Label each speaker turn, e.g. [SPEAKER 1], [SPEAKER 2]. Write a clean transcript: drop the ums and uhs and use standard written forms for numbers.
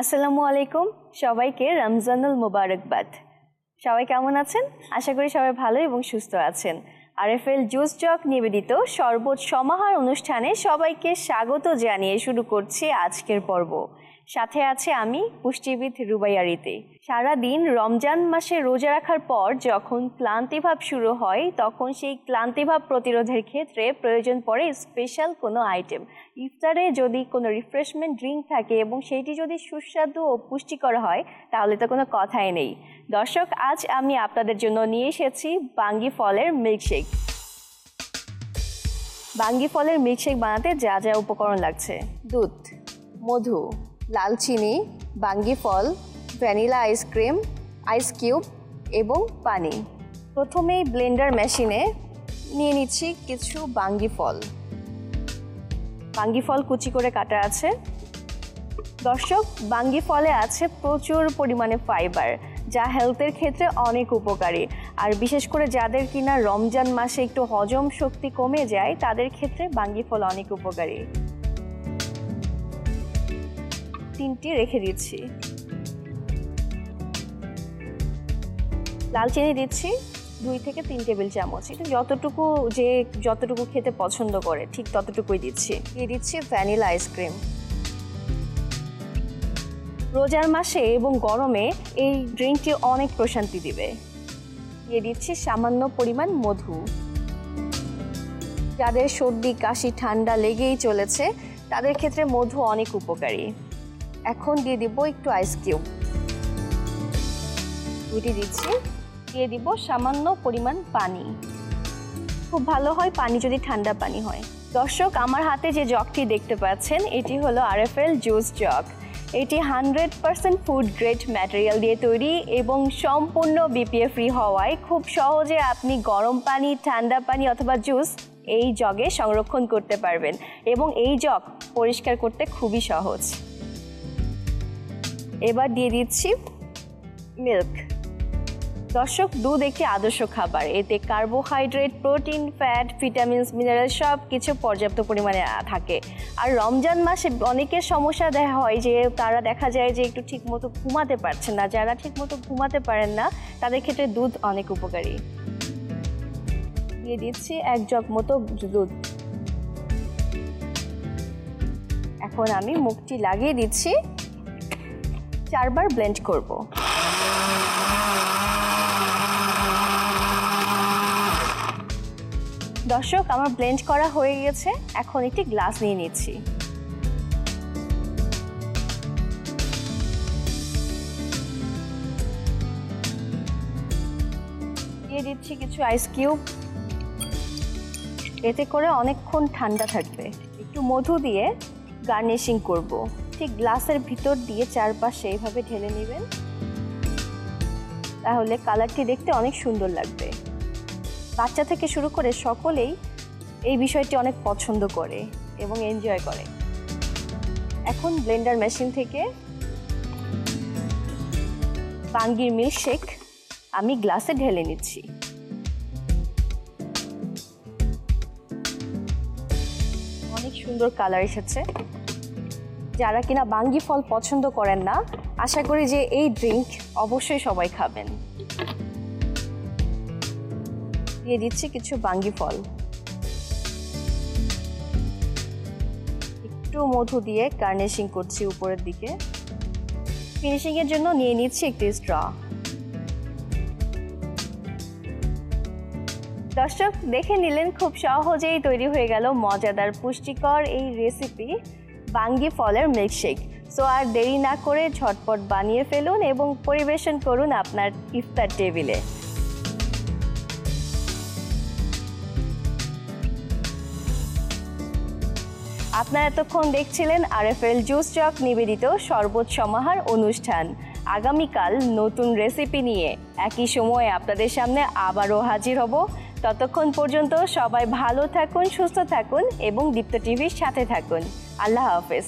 [SPEAKER 1] আসসালামু আলাইকুম সবাইকে রমজানুল মুবারকবাদ। সবাই কেমন আছেন? আশা করি সবাই ভালো এবং সুস্থ আছেন। আরএফএল জুস চক নিবেদিত শরবত সমাহার অনুষ্ঠানে সবাইকে স্বাগত জানিয়ে শুরু করছি আজকের পর্ব। সাথে আছে আমি পুষ্টিবিদ রুবাইয়ারিতে। সারাদিন রমজান মাসে রোজা রাখার পর যখন ক্লান্তিভাব শুরু হয় তখন সেই ক্লান্তিভাব প্রতিরোধের ক্ষেত্রে প্রয়োজন পড়ে স্পেশাল কোনো আইটেম। ইফতারে যদি কোনো রিফ্রেশমেন্ট ড্রিঙ্ক থাকে এবং সেইটি যদি সুস্বাদু ও পুষ্টিকর হয় তাহলে তো কোনো কথাই নেই। দর্শক, আজ আমি আপনাদের জন্য নিয়ে এসেছি বাঙ্গি ফলের মিল্কশেক। বাঙ্গি ফলের মিল্কশেক বানাতে যা যা উপকরণ লাগছে: দুধ, মধু, লাল চিনি, বাঙ্গি ফল, ভ্যানিলা আইসক্রিম, আইস কিউব এবং পানি। প্রথমেই ব্লেন্ডার মেশিনে নিয়ে নিচ্ছি কিছু বাঙ্গি ফল। বাঙ্গি ফল কুচি করে কাটা আছে। দর্শক, বাঙ্গি ফলে আছে প্রচুর পরিমাণে ফাইবার, যা হেলথের ক্ষেত্রে অনেক উপকারী। আর বিশেষ করে যাদের কিনা রমজান মাসে একটু হজম শক্তি কমে যায় তাদের ক্ষেত্রে বাঙ্গি ফল অনেক উপকারী। তিনটি রেখে দিচ্ছি। লাল চিনি দিচ্ছি 2 থেকে 3 টেবিল চামচ। এটা যতটুকু খেতে পছন্দ করে ঠিক ততটুকুই দিচ্ছি। দিয়ে দিচ্ছি ভ্যানিলা আইসক্রিম। রোজার মাসে এবং গরমে এই ড্রিঙ্কটি অনেক প্রশান্তি দিবে। দিয়ে দিচ্ছি সামান্য পরিমাণ মধু। যাদের সর্দি কাশি ঠান্ডা লেগেই চলেছে তাদের ক্ষেত্রে মধু অনেক উপকারী। এখন দিয়ে দিব একটু আইস কিউব। দুটি দিচ্ছি। দিয়ে দিব সামান্য পরিমাণ পানি। খুব ভালো হয় পানি যদি ঠান্ডা পানি হয়। দর্শক, আমার হাতে যে জগটি দেখতে পাচ্ছেন এটি হলো আরএফএল জুস জগ। এটি 100% ফুড গ্রেড ম্যাটেরিয়াল দিয়ে তৈরি এবং সম্পূর্ণ বিপিএ ফ্রি হওয়ায় খুব সহজে আপনি গরম পানি, ঠান্ডা পানি অথবা জুস এই জগে সংরক্ষণ করতে পারবেন এবং এই জগ পরিষ্কার করতে খুবই সহজ। এবার দিয়ে দিচ্ছি মিল্ক। দর্শক, দুধ একটি আদর্শ খাবার। এতে carbohydrate, protein, fat, vitamins, mineral সব কিছু পর্যাপ্ত পরিমাণে থাকে। আর রমজান মাসে অনেকের সমস্যা হয় যে তারা দেখা যায় যে একটু ঠিকমতো ঘুমাতে পারছে না। যারা ঠিকমতো ঘুমাতে পারেন না তাদের ক্ষেত্রে দুধ অনেক উপকারী। দিয়ে দিচ্ছি 1 জগ মতো দুধ। এখন আমি মুখটি লাগিয়ে দিচ্ছি। 4 বার ব্লেন্ড করব। দর্শক, আমার ব্লেন্ড করা হয়ে গেছে। এখন একটি গ্লাস নিয়ে নিচ্ছি। দিয়ে দিচ্ছি কিছু আইস কিউব। এতে করে অনেকক্ষণ ঠান্ডা থাকবে। একটু মধু দিয়ে গার্নিশিং করব। ঠিক গ্লাসের ভিতর দিয়ে চারপাশে এইভাবে ঢেলে নেবেন, তাহলে কালারটি দেখতে অনেক সুন্দর লাগবে। বাচ্চা থেকে শুরু করে সকলেই এই বিষয়টি অনেক পছন্দ করে এবং এনজয় করে। এখন ব্লেন্ডার মেশিন থেকে বাঙ্গির মিল্কশেক আমি গ্লাসে ঢেলে নিচ্ছি। অনেক সুন্দর কালার এসেছে। যারা কিনা বাঙ্গি ফল পছন্দ করেন না, আশা করি যে এই ড্রিঙ্ক অবশ্যই সবাই খাবেন। দিয়ে দিচ্ছি কিছু বাঙ্গি ফল। একটু মধু দিয়ে গার্নিশিং করছি উপরের দিকে। ফিনিশিং এর জন্য নিয়ে নিচ্ছি একটি স্ট্র। দর্শক, দেখে নিলেন খুব সহজেই তৈরি হয়ে গেল মজাদার পুষ্টিকর এই রেসিপি বাঙ্গি ফলের মিল্কশেক। সো আর দেরি না করে ঝটপট বানিয়ে ফেলুন এবং পরিবেশন করুন আপনার ইফতার টেবিলে। আপনারা এতক্ষণ দেখছিলেন আরএফএল জুস চক নিবেদিত শরবত সমাহার অনুষ্ঠান। আগামীকাল নতুন রেসিপি নিয়ে একই সময়ে আপনাদের সামনে আবারও হাজির হব। ততক্ষণ পর্যন্ত সবাই ভালো থাকুন, সুস্থ থাকুন এবং দীপ্ত টিভির সাথে থাকুন। আল্লাহ হাফেজ।